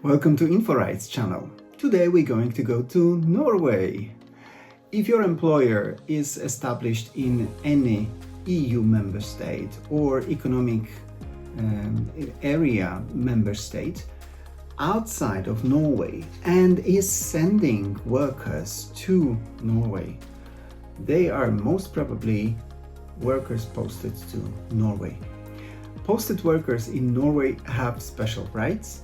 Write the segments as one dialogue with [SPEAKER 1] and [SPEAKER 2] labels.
[SPEAKER 1] Welcome to InfoRights channel. Today we're going to go to Norway. If your employer is established in any EU member state or economic area member state outside of Norway and is sending workers to Norway, they are most probably workers posted to Norway. Posted workers in Norway have special rights,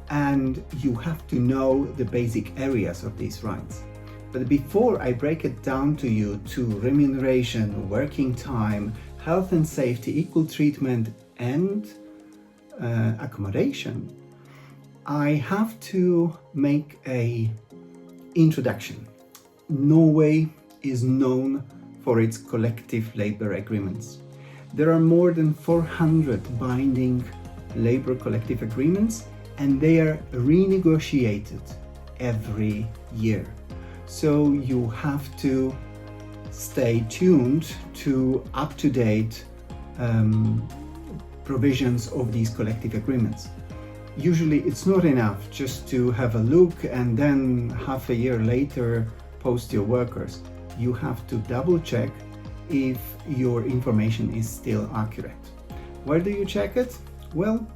[SPEAKER 1] and you have to know the basic areas of these rights. But before I break it down to you to remuneration, working time, health and safety, equal treatment and accommodation, I have to make an introduction. Norway is known for its collective labor agreements. There are more than 400 binding labor collective agreements, and they are renegotiated every year. So you have to stay tuned to up-to-date provisions of these collective agreements. Usually it's not enough just to have a look and then half a year later post your workers. You have to double check if your information is still accurate. Where do you check it? Well,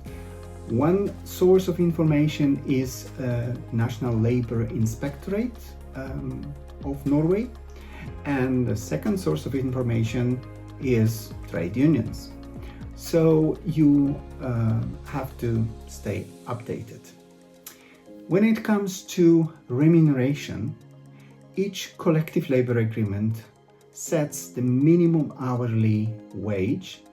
[SPEAKER 1] one source of information is National Labor Inspectorate of Norway, and the second source of information is trade unions. So you have to stay updated. When it comes to remuneration, each collective labor agreement sets the minimum hourly wage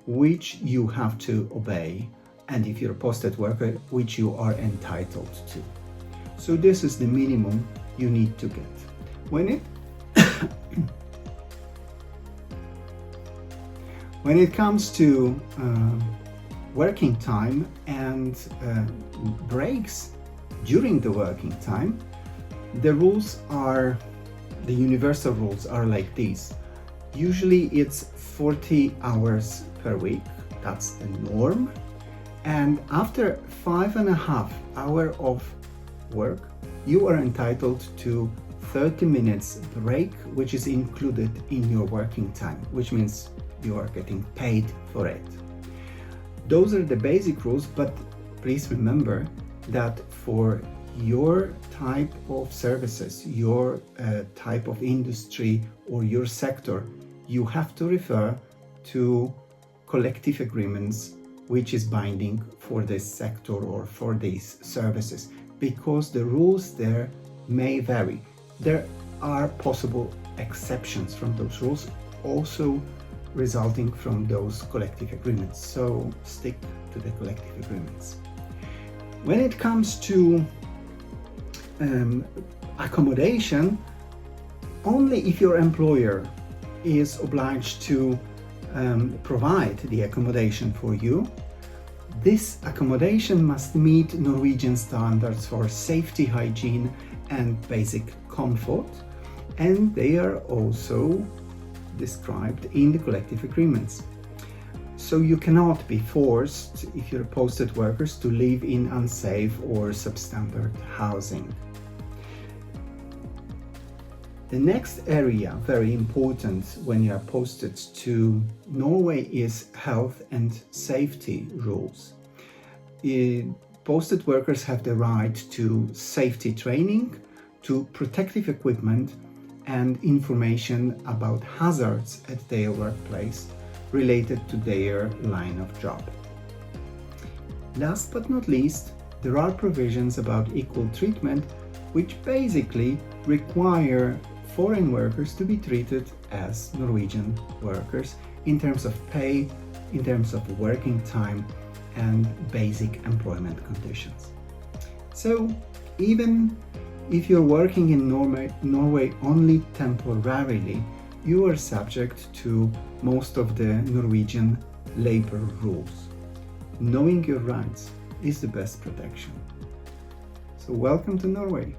[SPEAKER 1] which you have to obey, and if you're a posted worker, which you are entitled to. So this is the minimum you need to get. When it comes to working time and breaks during the working time, the universal rules are like these. Usually it's 40 hours per week, that's the norm. And after 5.5 hours of work, you are entitled to 30 minutes break, which is included in your working time, which means you are getting paid for it. Those are the basic rules, but please remember that for your type of services, your type of industry or your sector, you have to refer to collective agreements which is binding for this sector or for these services, because the rules there may vary. There are possible exceptions from those rules, also resulting from those collective agreements. So stick to the collective agreements. When it comes to accommodation, only if your employer is obliged to provide the accommodation for you, this accommodation must meet Norwegian standards for safety, hygiene and basic comfort, and they are also described in the collective agreements. So you cannot be forced, if you're posted workers, to live in unsafe or substandard housing. The next area, very important when you are posted to Norway, is health and safety rules. Posted workers have the right to safety training, to protective equipment and information about hazards at their workplace related to their line of job. Last but not least, there are provisions about equal treatment, which basically require foreign workers to be treated as Norwegian workers in terms of pay, in terms of working time and basic employment conditions. So even if you're working in Norway only temporarily, you are subject to most of the Norwegian labor rules. Knowing your rights is the best protection. So welcome to Norway.